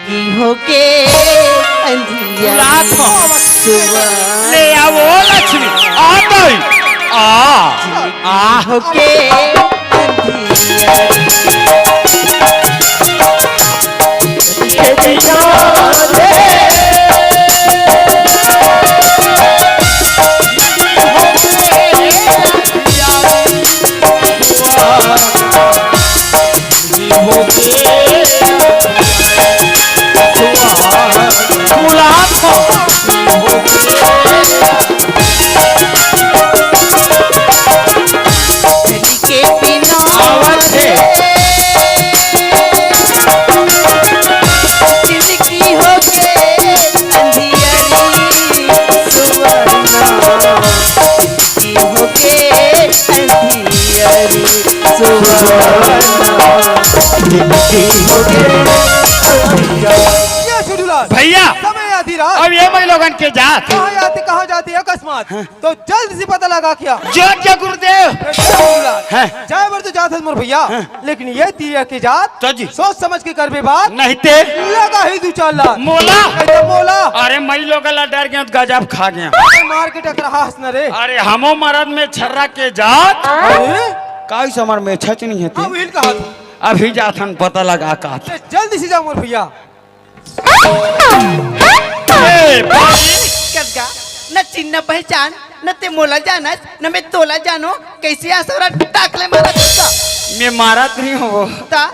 जिंदगी होके अंधिया ले आओ लक्ष्मी आ गई आ होके अंधिया भैया समय आधी रात अब ये मैं लोगन के जात कहाँ जाती है अकस्मात तो जल्द से पता लगा क्या जो गुरुदेव जाए बर तो जात है मोर भैया लेकिन ये तीर की जात तो जी सोच समझ के कर बे बात नहीं ते लगा ही 2-4 लाख मोला मोला अरे मैं लोग डर गया गजब खा गया मार के टकरा हंस न रे अरे हमो मरद में छर्रा के जात काई समर में छच नहीं है अब हिल कहा अभी जाथन पता लगा का जल्दी से जाओ मोर भैया न चिन्ह पहचान न ते मोला जानस न मैं तोला जानो कैसे आसोरा टाकले मारा का मैं मारत नहीं हो ता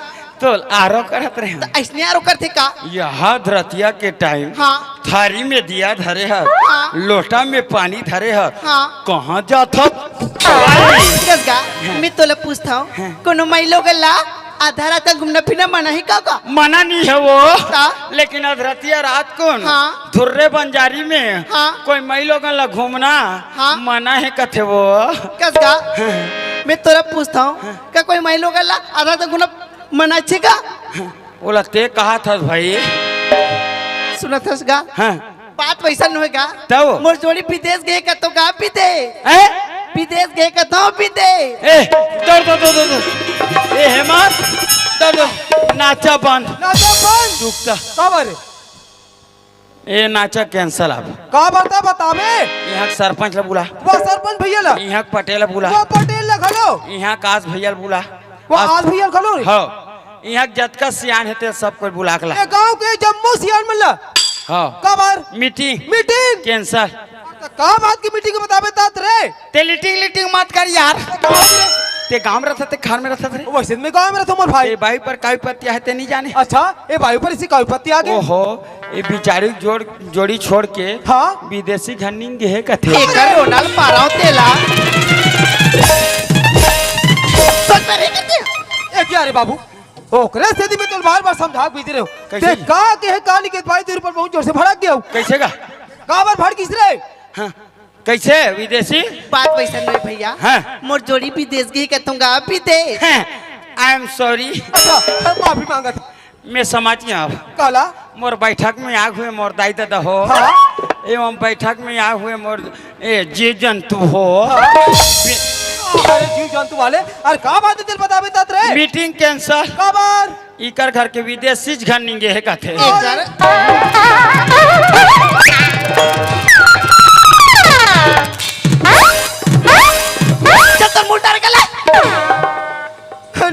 तो आरो करत रहे ऐसने आरो करते का यहाँ धरतिया के टाइम हाँ थारी में दिया धरे है हाँ। लोटा में पानी धरे है हाँ। कहाँ जाता गजगा मैं तोला पूछता हूँ कोनो महिलो गल्ला आधा रात घूमना फिरना मना ही का मना नहीं है वो ता? लेकिन अधरतिया रात को हाँ। धुर्रे बंजारी में हाँ। कोई महिलों का घूमना हाँ। मना है कथे वो गजगा मैं तोला पूछता हूँ क्या कोई महिलो गल्ला आधा रात घूमना मना छे का बोला ते कहा था भाई सुना था गा हाँ। बात वैसा नहीं होगा तब मोर जोड़ी विदेश गए का तो गा पीते विदेश गए का तो पीते ए दो ए हेमंत दो नाचा बंद दुखता काबर ए नाचा कैंसल अब का बता बतावे यहाँ सरपंच ला बुला वो सरपंच भैया ला यहाँ पटेल बुला वो पटेल ला खलो यहाँ काश भैया बुला वो आज भैया खलो रे हाँ यहाँ जतका सियान है सब कोई बुला के ला ए गांव के जम्मू सियान मल्ला हाँ काबर मीटिंग कैंसल का बात की मीटिंग बतावे तात रे ते लीटिंग मत कर यार ते गांव में रहता ते खान में रहता रे वैसे में गांव में रहता मोर भाई ए भाई पर काई पत्तिया है ते नहीं जाने अच्छा ए भाई पर इसी काई पत्ती आ गई ओहो ये बिचारी जोड़ी छोड़ के हाँ विदेशी घनिंग है कथे एकर रोनाल पाराव तेला सोच में करते ए क्या रे बाबू ओकरे स्थिति में तो बार समझा बीज रहे हो ते का के है कहानी के भाई तेरे पर बहुत जोर से भड़क गया कैसे का काबर भड़क किस रे हाँ, कैसे विदेशी बात वैसा नहीं भैया हाँ। मोर जोड़ी विदेश गई कहतूंगा पीते आई एम सॉरी अच्छा माफी मांगा था मैं समझिए अब काला मोर बैठक में आ हुए मोर दाई दादा हो हाँ? एवं बैठक में आ हुए मोर जीव जंतु हो अरे जीव जंतु वाले अरे का बात है तेरे बतावे तात रे मीटिंग कैंसल काबर इकर घर के विदेशी घनिंगे है कथे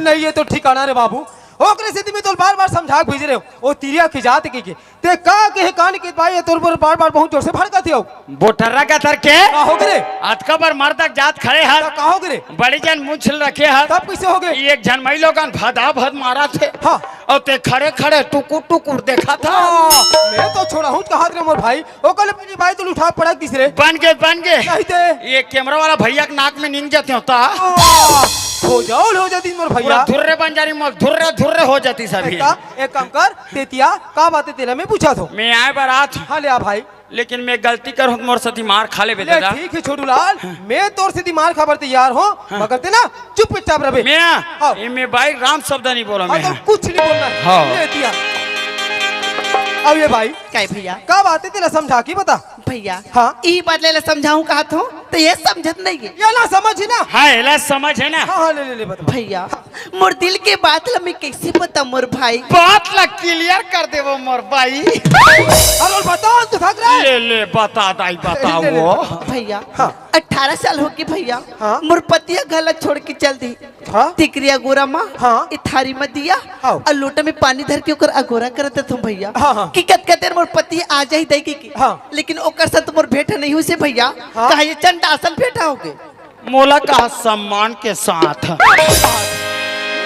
नहीं ये तो ठिकाना रे बाबू ओकरे स्थिति में तो बार समझा भेज रहे हो ओ तिरिया की जात के ते का के कान के भाई तोर पर बार बहुत जोर से भड़का थे बोटर्रा का तर के का हो गरे आज का बार मर्दक जात खड़े हैं का हो गरे बड़ी जन मुंह छिल रखे हैं तब कैसे हो गए एक जन मई लोगन भदा भद मारा थे हाँ और ते खड़े खड़े टुकुर देखा था मैं तो छोड़ा हूँ कहा रे मोर भाई ओ कल अपनी भाई तो उठा पड़ा तीसरे बन गए नहीं थे ये कैमरा वाला भैया के नाक में नींद जाते होता हो जाती मोर भैया धुर्रे बन जा रही धुर्रे हो जाती सभी एक काम कर तेतिया का बात है तेरा मैं पूछा था मैं आए बारात हाँ ले आ भाई लेकिन मैं गलती कर मोर सती मार खा ले बेटा ठीक है छोटू लाल मैं तोर से मार खबर तैयार हूँ मगर ते ना चुपचाप रहे मैं मैं भाई राम शब्द नहीं बोला मैं तो कुछ नहीं बोलना हाँ तेतिया अब ये भाई क्या भैया का बात है तेरा समझा की बता भैया हाँ ई बात ले समझाऊं कहा तो तो ये समझत नहीं है ये ना समझ ही ना। हाँ एला समझ है ना। हाँ हाँ ले बता। भैया मोर दिल के बात ला मैं कैसे बता मोर भाई। बात ला क्लियर कर दे वो मोर भाई। अरे बताओ तू थक रहा है। ले बता दाई बताओ ले, ले, वो। भैया हाँ। 18 साल हो गए भैया। हाँ। मोर पतिया गलत छोड़ के चल दी। हाँ। तिकरिया गोरा माँ हाँ। थारी में दिया हाँ। और लोटा में पानी धर के ओकर अगोरा करते तुम भैया। हाँ, हाँ। कि कत मोर पति आ जाई दई की। हाँ। लेकिन ओकर साथ मोर भेंट नहीं हुई से भैया। हाँ। कहा ये चंड आसन भेंटा होगे। मोला का सम्मान के साथ।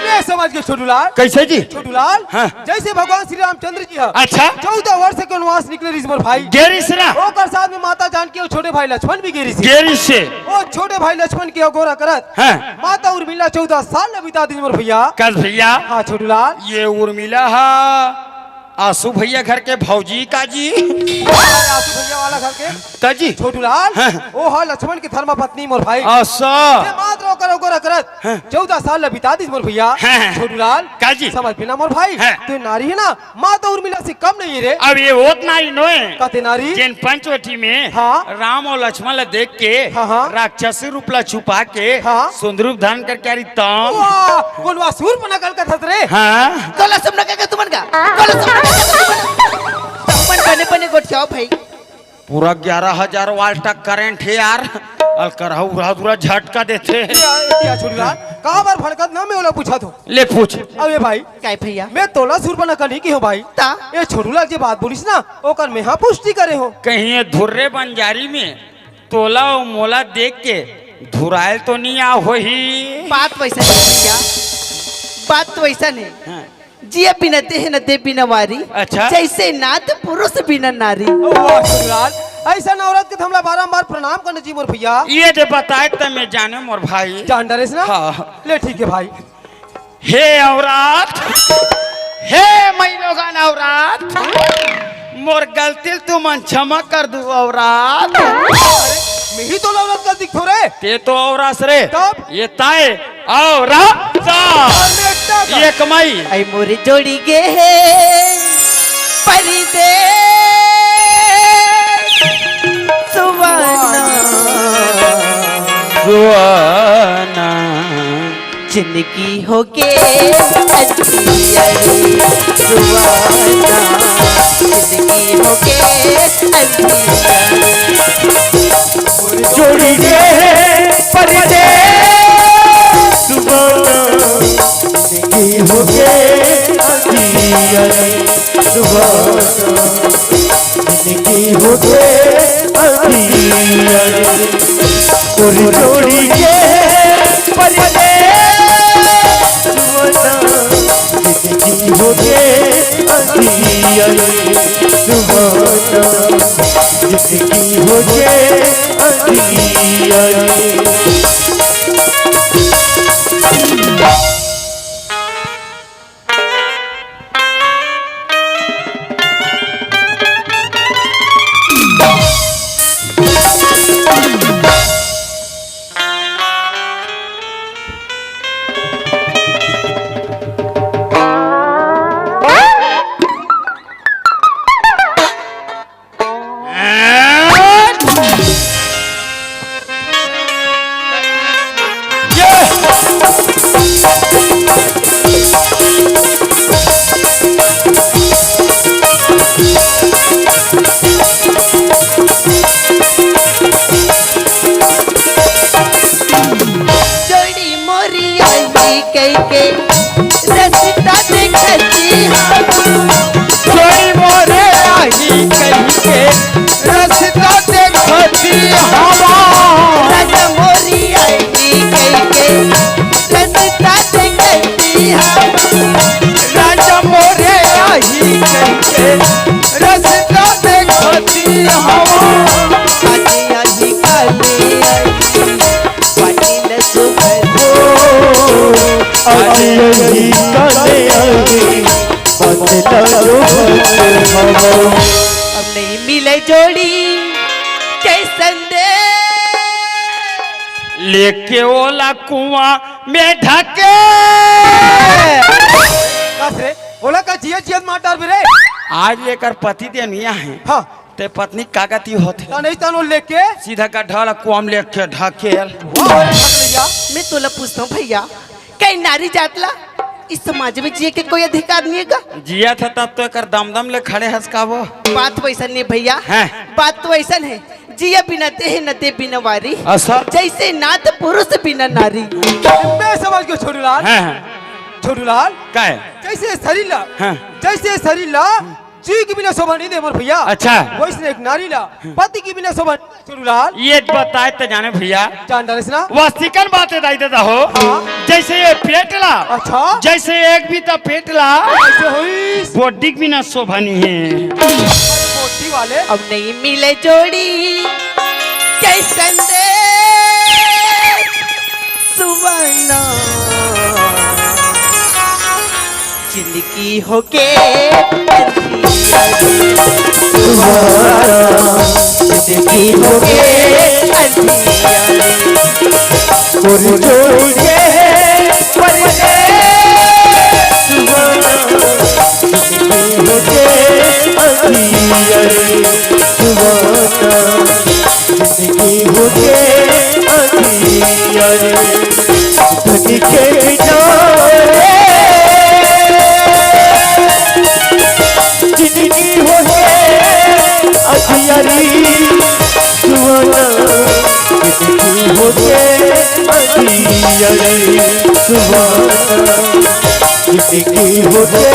मैं समझ गया छोटूलाल। कैसे जी? छोटूलाल हाँ। जैसे भगवान श्री रामचंद्र जी है। अच्छा 14 वर्ष के वनवास निकले ऋषि मोर भाई। गेरिस ना ओकर साथ में माता जानकी और छोटे भाई लक्ष्मण भी गेरी से। गेरिस से वो छोटे भाई लक्ष्मण की अगोरा करत। हाँ। माता उर्मिला 14 साल न बिता दी मोर भैया। कल भैया हाँ छोटूलाल। ये उर्मिला है आसू भैया घर के भौजी का जी। आसू भैया वाला घर के ताजी छोटूलाल। हाँ। ओ हा लक्ष्मण की धर्म पत्नी मोर भाई। आसा ये मात्र ओकर ओकर करत हाँ। 14 साल न बिता दी मोर भैया। हाँ। छोटूलाल काजी समझ बिना मोर भाई। हाँ। तू नारी है ना माता उर्मिला से कम नहीं रे। अब ये होत नहीं नोए कहते नारी। जिन पंचवटी में हाँ। राम और लक्ष्मण ला देख के हाँ, हाँ। राक्षसी रूप ला छुपा के हाँ। सुंदर रूप धारण करके आ रही तम। वाह कौन वासुर पना कल का थत रे। हाँ कोला समना का तुमन का कोला समना मन बने बने गोट जाओ भाई। पूरा 11,000 वाल्ट तक करंट है यार। और करहु पूरा झटका देते। या छोटूलाल कहाँ बार भड़कत ना मैं ओला पूछा तो। ले पूछ। अब ये भाई काय भैया मैं तोला सुर बना कली की हो भाई। ता ये छोटूलाल जी बात बोलिस ना ओकर में हाँ पुष्टि करे हो। कहीं ये धुर्रे बंजारी में तोला और मोला देख के धुरायल तो नहीं आ हो ही। बात वैसा नहीं भैया। बात तो वैसा नहीं। हाँ। जिया बिना देह न दे बिना वारी। अच्छा। जैसे नाथ पुरुष बिना नारी। वाह छोटूलाल ऐसा औरत के हमला बारंबार प्रणाम करने जी मोर भैया। ये जो बताए तब मैं जाने मोर भाई। जान डरेस ना। हाँ। ले ठीक है भाई। हे औरत हे मैलोगन औरत मोर गलती तू मन क्षमा कर दू औरत। मैं ही तो औरत का दिख रे। ते तो औरत रे तब? ये ताए औरत ये कमाई आई मोरे जोड़ी गे परिदे सुवाना सुवाना जिंदगी हो गे अंधियारी सुवाना जिंदगी हो गे अंधियारी जोड़ी के परिदे सुवाना जिंदगी हो गे अंधियारी सुवाना जिंदगी हो गे अंधियारी जोड़ी के परिदे जिंदगी हो गे अंधियारी सुवाना जिंदगी हो गे अंधियारी। जोड़ी मोरी आई कई के रस्ता देखती जोड़ी मोरे आई कहीं के रास्ता देखती हवा राजा मोरी आई कई के रस्ता देखती राजा मोरे आई कहीं के रास्ता देखती हवा आजी आजी काली आई पानी न सुभर आई आई काले आई बदला जो हवा अब नहीं मिले जोड़ी कैसन दे लेके ओला कुआं में ढके बस रे ओला का जिया जियत मार डाल रे। आज लेकर पति देनिया है हाँ ते पत्नी कागती होते ता नहीं तानो लेके सीधा का ढाल कोम लेके ढकेल वाह रे भगलैया मैं तोला पूछता हूँ भैया, कई नारी जातला इस समाज में जिए के कोई अधिकार नहीं है का? जिया था तब तो एक दम ले खड़े हंसकावो। बात वैसा नहीं भैया, हैं? बात तो वैसा है, जिया बिना देह न दे बिना वारी, अच्छा जैसे नाथ पुरुष बिना नारी। मैं समझ गयो छोटू लाल। छोटू लाल का है? जैसे शरीर ला हाँ। जैसे शरीर ला जी के बिना शोभा नहीं दे मोर भैया। अच्छा वैसे एक नारी ला पति के बिना शोभा छोटू लाल ये बताए तो जाने भैया जान डालिस ना। वह सिकन बात है दाई देता हो हाँ। जैसे ये पेटला अच्छा जैसे एक भी तो पेटला ऐसे होइस बॉडी के बिना शोभा नहीं है। मोटी वाले अब नहीं मिले जोड़ी कैसन दे सुवर्ण, जिंदगी हो के जिंदगी हो के होते